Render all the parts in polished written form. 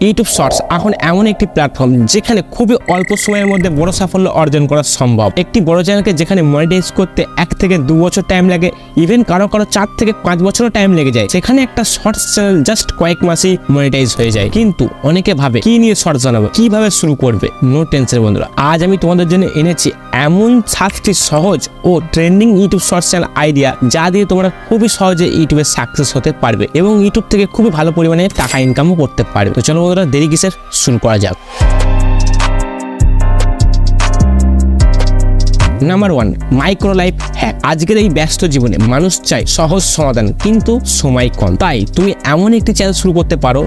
YouTube shorts এখন এমন একটি প্ল্যাটফর্ম যেখানে খুবই অল্প সময়ের মধ্যে বড় সাফল্য অর্জন করা সম্ভব। একটি বড় চ্যানেলকে যেখানে মনিটাইজ করতে 1 থেকে 2 বছর টাইম লাগে, ইভেন কারো 4 থেকে 5 বছরও টাইম লেগে যায়, সেখানে একটা শর্টস চ্যানেল জাস্ট কয়েক মাসেই মনিটাইজ হয়ে যায়। কিন্তু অনেকে ভাবে কি নিয়ে শর্টস বানাবো, কিভাবে শুরু করবে। নো টেনশন বন্ধুরা, আজ আমি তোমাদের জন্য এনেছি এমন 7টি সহজ ও trending YouTube shorts channel idea যা দিয়ে তোমরা খুবই সহজে ইউটিউবে সাকসেস হতে পারবে এবং ইউটিউব থেকে খুবই ভালো পরিমাণে টাকা ইনকামও করতে পারবে। তো চলো বন্ধুরা, দেরি কিসের, শুরু করা যাক। Number 1, micro life hack. আজকের এই ব্যস্ত জীবনে মানুষ চায় সহজ সমাধান, কিন্তু সময় কম। তাই তুমি এমন একটি চ্যানেল শুরু করতে পারো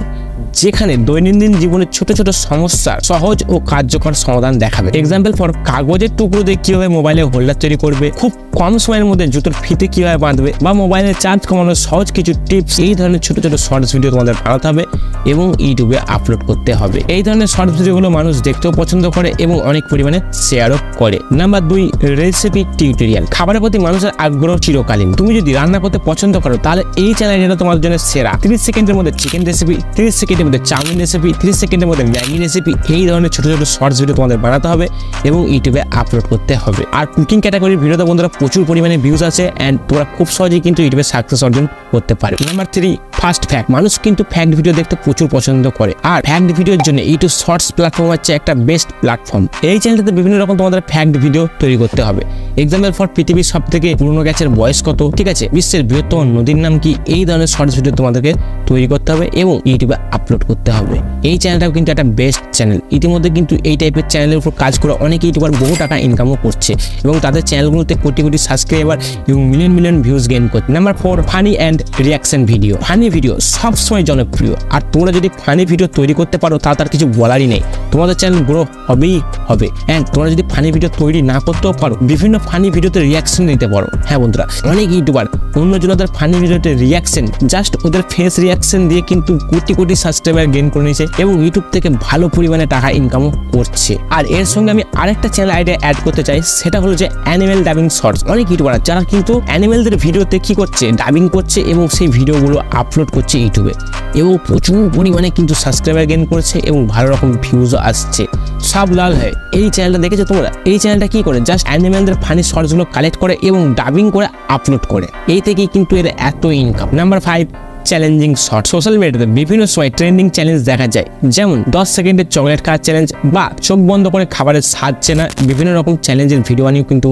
যেখানে দৈনন্দিন জীবনের ছোট ছোট সমস্যার সহজ ও কার্যকর সমাধান দেখাবে। এক্সাম্পল ফর কাগজের টুকরো দিয়ে কিভাবে মোবাইলে হোল্ডার তৈরি করবে, খুব কম সময়ের মধ্যে জুতোর ফিতে কিভাবে বাঁধবে, বা মোবাইলের চার্জ কমানোর সহজ কিছু টিপস। এই ধরনের ছোট ছোট শর্টস ভিডিও তোমাদের বানাতে হবে এবং ইউটিউবে আপলোড করতে হবে। এই ধরনের শর্টস ভিডিওগুলো মানুষ দেখতেও পছন্দ করে এবং অনেক পরিমাণে শেয়ারও করে। Number 2, recipe tutorial. খাবারের প্রতি মানুষের আগ্রহ চিরকালীন। তুমি যদি রান্না করতে পছন্দ করো তাহলে এই চ্যানেলটা তোমার জন্য সেরা। 30 সেকেন্ডের মধ্যে চিকেন রেসিপি, 30 সেকেন্ডের মধ্যে চাউমিন রেসিপি, 30 সেকেন্ডের মধ্যে ম্যাগি রেসিপি, এই ধরনের ছোট ছোট শর্টস ভিডিও তোমাদের বানাতে হবে এবং ইউটিউবে আপলোড করতে হবে। আর কুকিং ক্যাটাগরির ভিডিওতে বন্ধুরা প্রচুর পরিমাণে ভিউজ আছে এন্ড তোমরা খুব সহজেই কিন্তু ইউটিউবে সাকসেস অর্জন করতে পারো। Number 3, first fact. মানুষ কিন্তু ফ্যাক্ট ভিডিও দেখতে প্রচুর পছন্দ করে, আর ফ্যাক্ট ভিডিওর জন্য ইউটিউব শর্টস প্ল্যাটফর্ম হচ্ছে একটা বেস্ট প্ল্যাটফর্ম। এই চ্যানেলটাতে বিভিন্ন রকম তোমাদের ফ্যাক্ট ভিডিও তৈরি করতে হবে। এক্সাম্পল ফর পৃথিবীর সবথেকে পুরনো গ্যাসের বয়স কত, ঠিক আছে, বিশ্বের বৃহত্তম নদীর নাম কি, এই ধরনের শর্টস ভিডিও তোমাদেরকে তৈরি করতে হবে এবং ইউটিউবে আপলোড করতে হবে। এই চ্যানেলটাও কিন্তু একটা বেস্ট চ্যানেল। ইতিমধ্যে কিন্তু এই টাইপের চ্যানেলের উপর কাজ করে অনেক ইউটিউবার বহু টাকা ইনকামও করছে এবং তাদের চ্যানেলগুলোতে কোটি কোটি সাবস্ক্রাইবার এবং মিলিয়ন মিলিয়ন ভিউজ গেইন করছে। Number 4, funny and reaction video. Funny video সবসময় জনপ্রিয়, আর তোমরা যদি ফানি ভিডিও তৈরি করতে পারো তার কিছু বলারই নেই, তোমাদের চ্যানেল গ্রো হবেই হবে। অ্যান্ড তোমরা যদি ফানি ভিডিও তৈরি না করতেও পারো, বিভিন্ন ফানি ভিডিওতে রিয়াকশন দিতে পারো। হ্যাঁ বন্ধুরা, অনেক ইউটিউবার অন্যজনদের ফানি ভিডিওতে রিয়াকশন, জাস্ট ওদের ফেস রিয়াকশন দিয়ে কিন্তু কোটি কোটি সাবস্ক্রাইবার গেইন করে নিয়েছে এবং ইউটিউব থেকে ভালো পরিমাণে টাকা ইনকামও করছে। আর এর সঙ্গে আমি আরেকটা চ্যানেল আইডিয়া অ্যাড করতে চাই, সেটা হলো যে অ্যানিমেল ডাবিং শর্টস। অনেক ইউটিউবার যারা কিন্তু অ্যানিমেলদের ভিডিওতে কি করছে, ডাবিং করছে এবং সেই ভিডিওগুলো আপলোড করছে ইউটিউবে এবং প্রচুর পরিমাণে কিন্তু সাবস্ক্রাইবার গেইন করছে এবং ভালো রকম ভিউজও আসছে। সব লাল হয়। এই চ্যানেলটা দেখেছো তোমরা? এই চ্যানেলটা কি করে, জাস্ট অ্যানিমেলদের ফানি শর্টসগুলো কালেক্ট করে এবং ডাবিং করে আপলোড করে, এই থেকেই কিন্তু এর এত income. Number 5, challenging short. Social মিডিয়াতে বিভিন্ন সময় ট্রেন্ডিং চ্যালেঞ্জ দেখা যায়, যেমন 10 সেকেন্ডের চকলেট খাওয়ার চ্যালেঞ্জ বা চোখ বন্ধ করে খাবারের স্বাদ চেনা। বিভিন্ন রকম চ্যালেঞ্জের ভিডিও বানিয়েও কিন্তু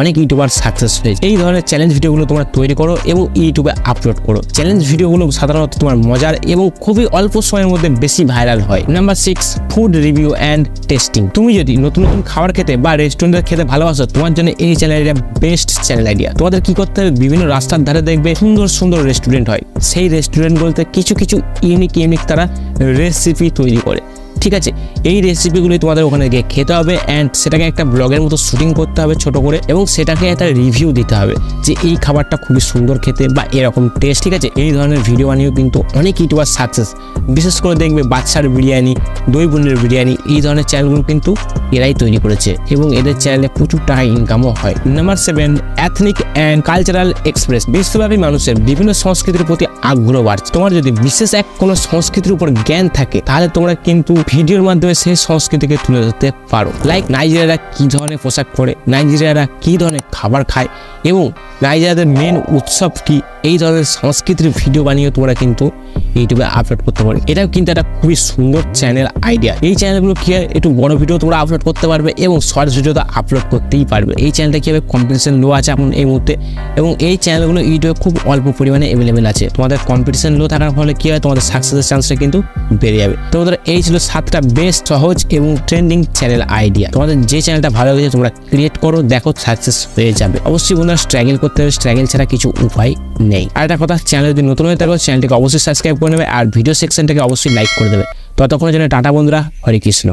অনেক ইউটিউবার সাকসেস হয়েছে। এই ধরনের চ্যালেঞ্জ ভিডিওগুলো তোমরা তৈরি করো এবং ইউটিউবে আপলোড করো। চ্যালেঞ্জ ভিডিওগুলো সাধারণত তোমার মজার এবং খুবই অল্প সময়ের মধ্যে বেশি ভাইরাল হয়। Number 6, food review and testing. তুমি যদি নতুন নতুন খাবার খেতে বা রেস্টুরেন্টে খেতে ভালোবাসো, তোমার জন্য এই চ্যানেলটা বেস্ট চ্যানেল আইডিয়া। তোমাদের কি করতে হবে, বিভিন্ন রাস্তার ধারে দেখবে সুন্দর সুন্দর রেস্টুরেন্ট হয়, সেই রেস্টুরেন্টগুলোতে কিছু কিছু ইউনিক তারা রেসিপি তৈরি করে, ঠিক আছে। এই রেসিপিগুলি তোমাদের ওখানে গিয়ে খেতে হবে অ্যান্ড সেটাকে একটা ব্লগের মতো শুটিং করতে হবে ছোট করে এবং সেটাকে একটা রিভিউ দিতে হবে যে এই খাবারটা খুবই সুন্দর খেতে বা এরকম টেস্ট, ঠিক আছে। এই ধরনের ভিডিও বানিয়েও কিন্তু অনেক ইউটিউবার সাকসেস। বিশেষ করে দেখবে বাচ্চার বিরিয়ানি, দই বোনের বিরিয়ানি, এই ধরনের চ্যানেলগুলো কিন্তু এরাই তৈরি করেছে এবং এদের চ্যানেলে প্রচুর টাকা ইনকামও হয়। Number 7, ethnic and cultural express. বিশ্বব্যাপী মানুষের বিভিন্ন সংস্কৃতির প্রতি আগ্রহ বাড়ছে। তোমার যদি বিশেষ কোনো সংস্কৃতির উপর জ্ঞান থাকে তাহলে তোমরা কিন্তু ভিডিওর মাধ্যমে সেই সংস্কৃতিকে তুলে ধরতে পারো। লাইক নাইজেরিয়ারা কি ধরনের পোশাক পরে, নাইজেরিয়ারা কি ধরনের খাবার খায় এবং নাইজেরিয়াদের মেন উৎসব কি, এই ধরনের সংস্কৃতির ভিডিও বানিয়ে তোমরা কিন্তু ইউটিউবে আপলোড করতে পারো। এটাও কিন্তু একটা খুবই সুন্দর চ্যানেল আইডিয়া। এই চ্যানেলগুলো কি হয়, একটু বড় ভিডিও তোমরা আপলোড করতে পারবে এবং শর্টস ভিডিও তো আপলোড করতেই পারবে। এই চ্যানেলটা কি হবে, কম্পিটিশন লো আছে এখন এই মুহূর্তে এবং এই চ্যানেলগুলো ইউটিউবে খুব অল্প পরিমাণে অ্যাভেলেবেল আছে। তোমাদের কম্পিটিশন লো থাকার ফলে কি হয়, তোমাদের সাকসেসের চান্সটা কিন্তু বেড়ে যাবে। তোমাদের এই ছিল 7টা বেস্ট সহজ এবং ট্রেন্ডিং চ্যানেল আইডিয়া। তোমাদের যে চ্যানেলটা ভালো লেগেছে তোমরা ক্রিয়েট করো, দেখো সাকসেস হয়ে যাবে। অবশ্যই বন্ধুরা স্ট্রাগল করতে হবে, স্ট্রাগল ছাড়া কিছু উপায় নেই। আর একটা কথা, চ্যানেল যদি নতুন হয়ে থাকো চ্যানেলটিকে অবশ্যই সাবস্ক্রাইব করে নেবে আর ভিডিও সেকশনটাকে অবশ্যই লাইক করে দেবে। ততক্ষণের জন্য টাটা বন্ধুরা, হরে কৃষ্ণ।